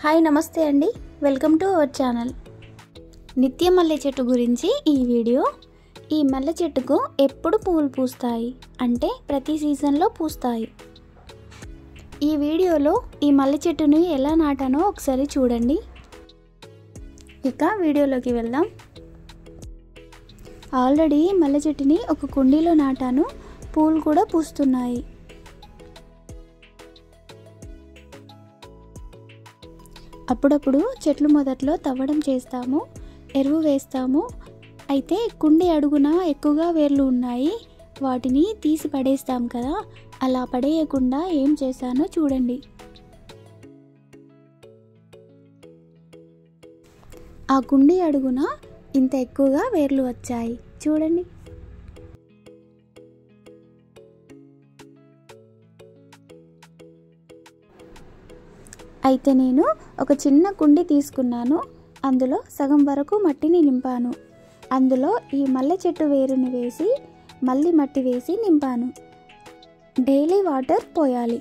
Hi నమస్తే అండి, welcome to our channel. నిత్య మల్లె చెట్టు గురించి ఈ వీడియో. ఈ మల్లె చెట్టుకు ఎప్పుడు పువ్వులు పూస్తాయి అంటే ప్రతి సీజన్లో పూస్తాయి. ఈ వీడియోలో ఈ మల్లె చెట్టుని ఎలా నాటానో ఒకసారి చూడండి. ఇక వీడియోలోకి వెళ్దాం. ఆల్రెడీ మల్లె చెట్టుని ఒక కుండీలో నాటాను, పూలు కూడా పూస్తున్నాయి. అప్పుడప్పుడు చెట్లు మొదట్లో తవ్వడం చేస్తాము, ఎరువు వేస్తాము. అయితే కుండి అడుగున ఎక్కువగా వేర్లు ఉన్నాయి, వాటిని తీసి పడేస్తాం కదా, అలా పడేయకుండా ఏం చేశానో చూడండి. ఆ కుండి అడుగున ఇంత ఎక్కువగా వేర్లు వచ్చాయి చూడండి. అయితే నేను ఒక చిన్న కుండి తీసుకున్నాను, అందులో సగం వరకు మట్టిని నింపాను. అందులో ఈ మల్లె చెట్టు వేరుని వేసి మళ్ళీ మట్టి వేసి నింపాను. డైలీ వాటర్ పోయాలి.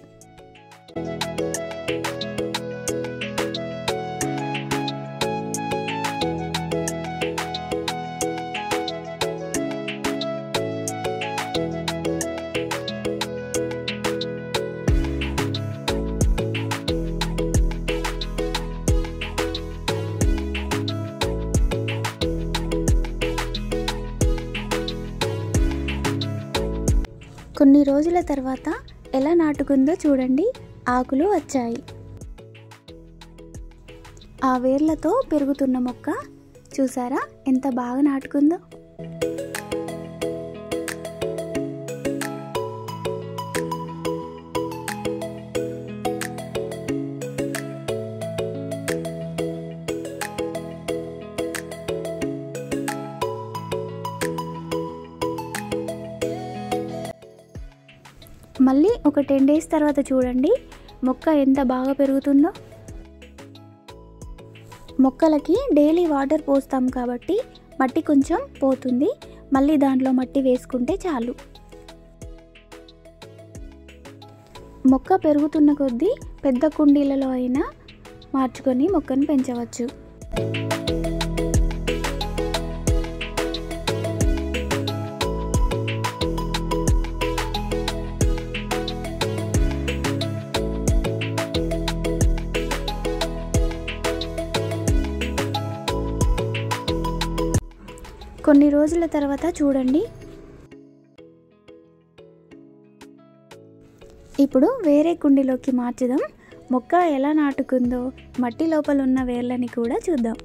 కొన్ని రోజుల తర్వాత ఎలా నాటుకుందో చూడండి. ఆకులు వచ్చాయి. ఆ వేర్లతో పెరుగుతున్న మొక్క చూసారా ఎంత బాగా నాటుకుందో. మళ్ళీ ఒక 10 days తర్వాత చూడండి మొక్క ఎంత బాగా పెరుగుతుందో. మొక్కలకి డైలీ వాటర్ పోస్తాం కాబట్టి మట్టి కొంచెం పోతుంది, మళ్ళీ దాంట్లో మట్టి వేసుకుంటే చాలు. మొక్క పెరుగుతున్న కొద్దీ పెద్ద కుండీలలో అయినా మార్చుకొని మొక్కను పెంచవచ్చు. కొన్ని రోజుల తర్వాత చూడండి. ఇప్పుడు వేరే కుండీలోకి మార్చుదాం. మొక్క ఎలా నాటుకుందో మట్టి లోపల ఉన్న వేర్లని కూడా చూద్దాం.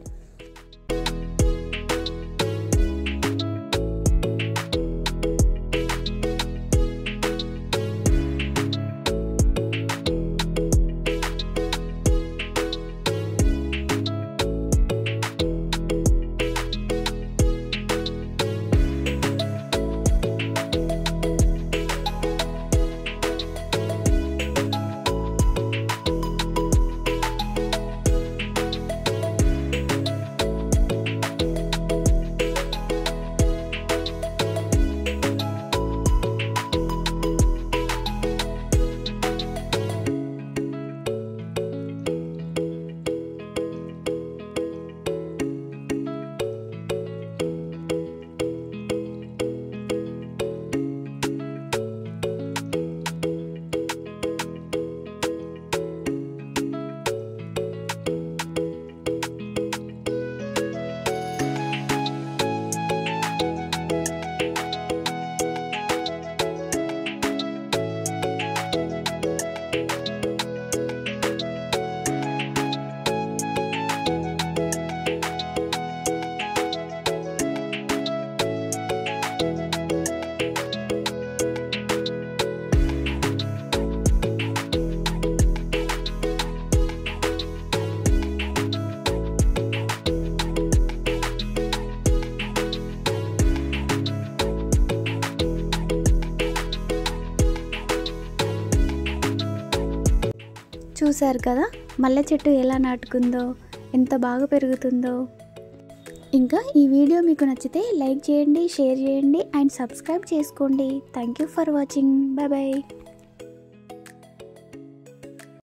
చూశారు కదా మల్లె చెట్టు ఎలా నాటుకుందో, ఎంత బాగా పెరుగుతుందో. ఇంకా ఈ వీడియో మీకు నచ్చితే లైక్ చేయండి, షేర్ చేయండి అండ్ సబ్స్క్రైబ్ చేసుకోండి. Thank you for watching. Bye bye.